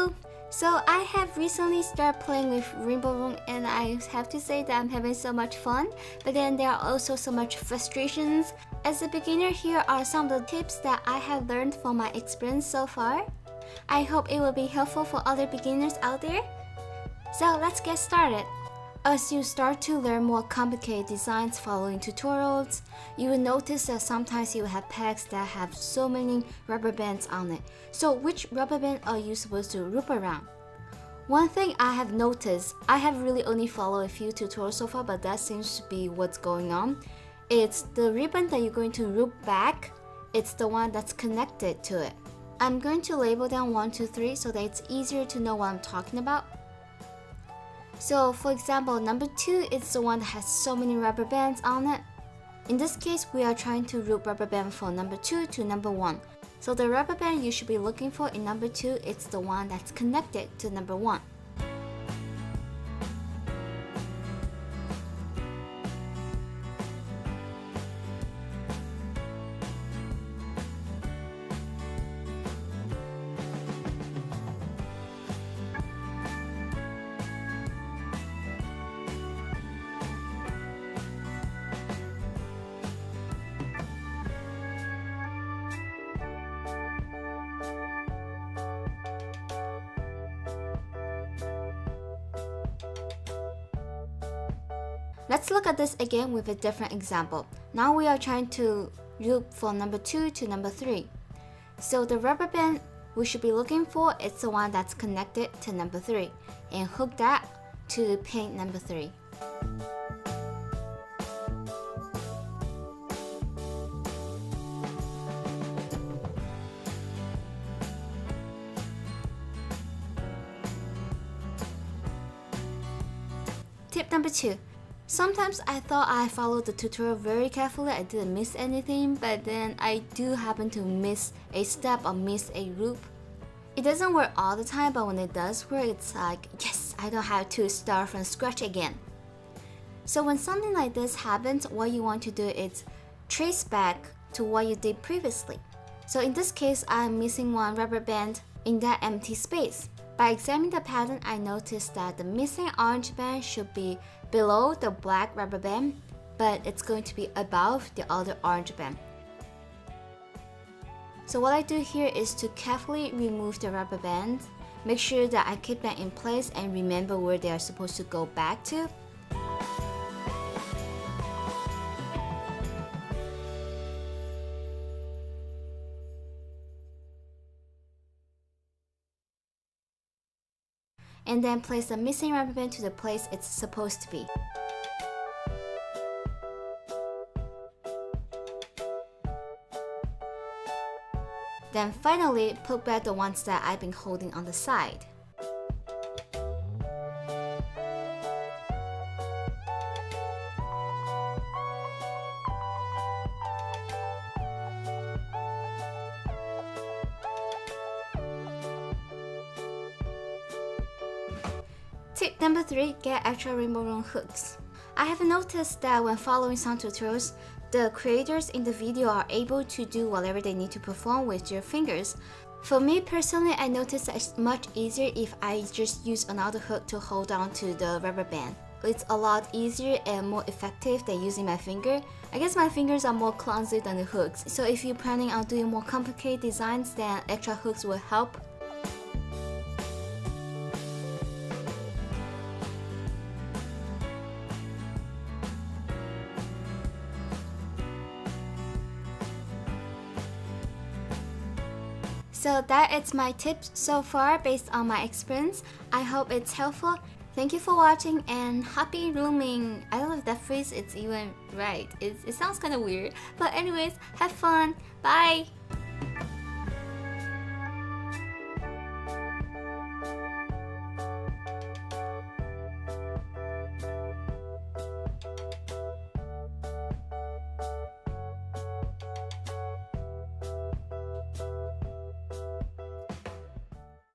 Hello! So I have recently started playing with Rainbow Looming and I have to say that I'm having so much fun, but then there are also so much frustrations. As a beginner, here are some of the tips that I have learned from my experience so far. I hope it will be helpful for other beginners out there. So let's get started. As you start to learn more complicated designs following tutorials, you will notice that sometimes you have pegs that have so many rubber bands on it. So which rubber band are you supposed to loop around? One thing I have noticed, I have really only followed a few tutorials so far, but that seems to be what's going on. It's the ribbon that you're going to loop back, it's the one that's connected to it. I'm going to label them 1, 2, 3 so that it's easier to know what I'm talking about. So for example, number 2 is the one that has so many rubber bands on it. In this case, we are trying to loop rubber band from number 2 to number 1. So the rubber band you should be looking for in number 2, it's the one that's connected to number 1. Let's look at this again with a different example. Now we are trying to loop from number 2 to number 3. So the rubber band we should be looking for is the one that's connected to number 3 and hook that to pin number 3. Tip number 2. Sometimes I thought I followed the tutorial very carefully, I didn't miss anything, but then I do happen to miss a step or miss a loop. It doesn't work all the time, but when it does work, it's like, yes, I don't have to start from scratch again. So when something like this happens, what you want to do is trace back to what you did previously. So in this case, I'm missing one rubber band in that empty space. By examining the pattern, I noticed that the missing orange band should be below the black rubber band, but it's going to be above the other orange band. So what I do here is to carefully remove the rubber band, make sure that I keep them in place and remember where they are supposed to go back to. And then place the missing rubber band to the place it's supposed to be. Then finally, put back the ones that I've been holding on the side. Tip number 3, get extra Rainbow Looming hooks. I have noticed that when following some tutorials, the creators in the video are able to do whatever they need to perform with their fingers. For me personally, I noticed that it's much easier if I just use another hook to hold on to the rubber band. It's a lot easier and more effective than using my finger. I guess my fingers are more clumsy than the hooks, so if you're planning on doing more complicated designs, then extra hooks will help. So that is my tips so far based on my experience. I hope it's helpful. Thank you for watching and happy looming. I don't know if that phrase is even right. It sounds kind of weird. But anyways, have fun. Bye!